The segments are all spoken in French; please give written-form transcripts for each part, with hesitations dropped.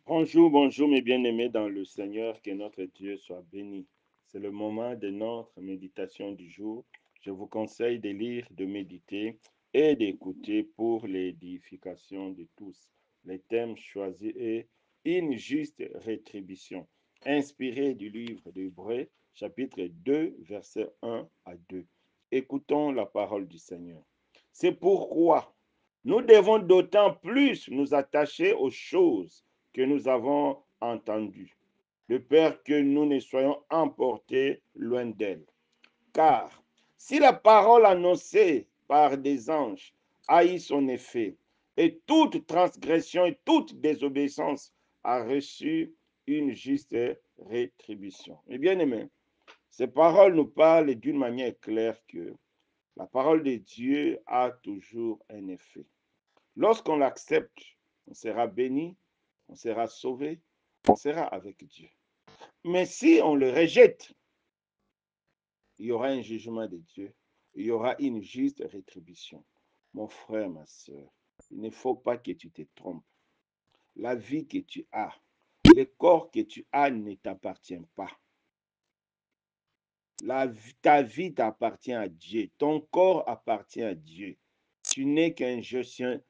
Bonjour, bonjour mes bien-aimés dans le Seigneur, que notre Dieu soit béni. C'est le moment de notre méditation du jour. Je vous conseille de lire, de méditer et d'écouter pour l'édification de tous. Le thème choisi est une juste rétribution, inspiré du livre d'Hébreux, chapitre 2, versets 1 à 2. Écoutons la parole du Seigneur. C'est pourquoi nous devons d'autant plus nous attacher aux choses que nous avons entendu, de peur que nous ne soyons emportés loin d'elle. Car si la parole annoncée par des anges a eu son effet, et toute transgression et toute désobéissance a reçu une juste rétribution. Et bien aimé, ces paroles nous parlent d'une manière claire que la parole de Dieu a toujours un effet. Lorsqu'on l'accepte, on sera béni, on sera sauvé, on sera avec Dieu. Mais si on le rejette, il y aura un jugement de Dieu, il y aura une juste rétribution. Mon frère, ma soeur, il ne faut pas que tu te trompes. La vie que tu as, le corps que tu as ne t'appartient pas. Ta vie t'appartient à Dieu, ton corps appartient à Dieu. Tu n'es qu'un gestionnaire.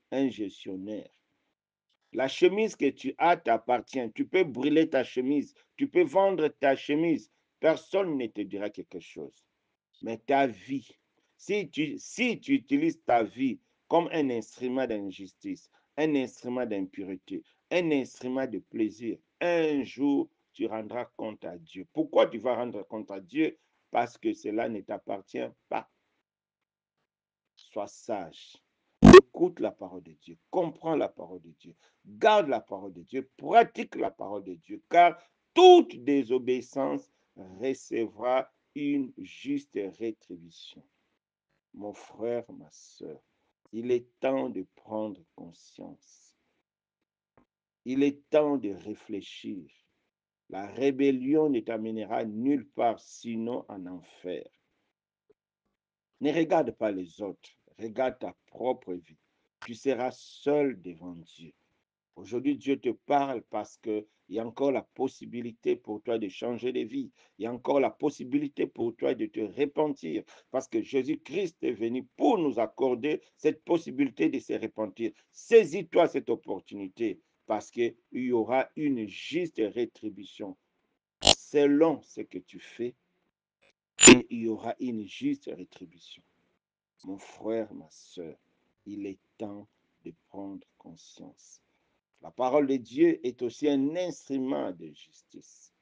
La chemise que tu as t'appartient. Tu peux brûler ta chemise. Tu peux vendre ta chemise. Personne ne te dira quelque chose. Mais ta vie, si tu utilises ta vie comme un instrument d'injustice, un instrument d'impureté, un instrument de plaisir, un jour, tu rendras compte à Dieu. Pourquoi tu vas rendre compte à Dieu? Parce que cela ne t'appartient pas. Sois sage. Écoute la parole de Dieu, comprends la parole de Dieu, garde la parole de Dieu, pratique la parole de Dieu, car toute désobéissance recevra une juste rétribution. Mon frère, ma soeur, il est temps de prendre conscience. Il est temps de réfléchir. La rébellion ne t'amènera nulle part sinon en enfer. Ne regarde pas les autres, regarde ta propre vie. Tu seras seul devant Dieu. Aujourd'hui, Dieu te parle parce qu'il y a encore la possibilité pour toi de changer de vie. Il y a encore la possibilité pour toi de te repentir parce que Jésus-Christ est venu pour nous accorder cette possibilité de se repentir. Saisis-toi cette opportunité parce qu'il y aura une juste rétribution selon ce que tu fais et il y aura une juste rétribution. Mon frère, ma soeur, il est temps de prendre conscience. La parole de Dieu est aussi un instrument de justice.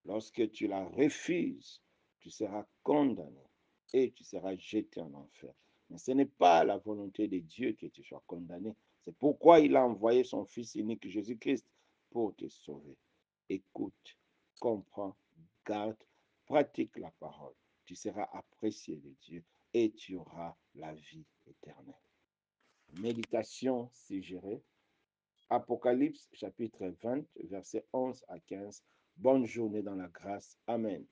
Lorsque tu la refuses, tu seras condamné et tu seras jeté en enfer. Mais ce n'est pas la volonté de Dieu que tu sois condamné. C'est pourquoi il a envoyé son Fils unique Jésus-Christ pour te sauver. Écoute, comprends, garde, pratique la parole. Tu seras apprécié de Dieu et tu auras la vie éternelle. Méditation suggérée. Apocalypse chapitre 20, versets 11 à 15. Bonne journée dans la grâce. Amen.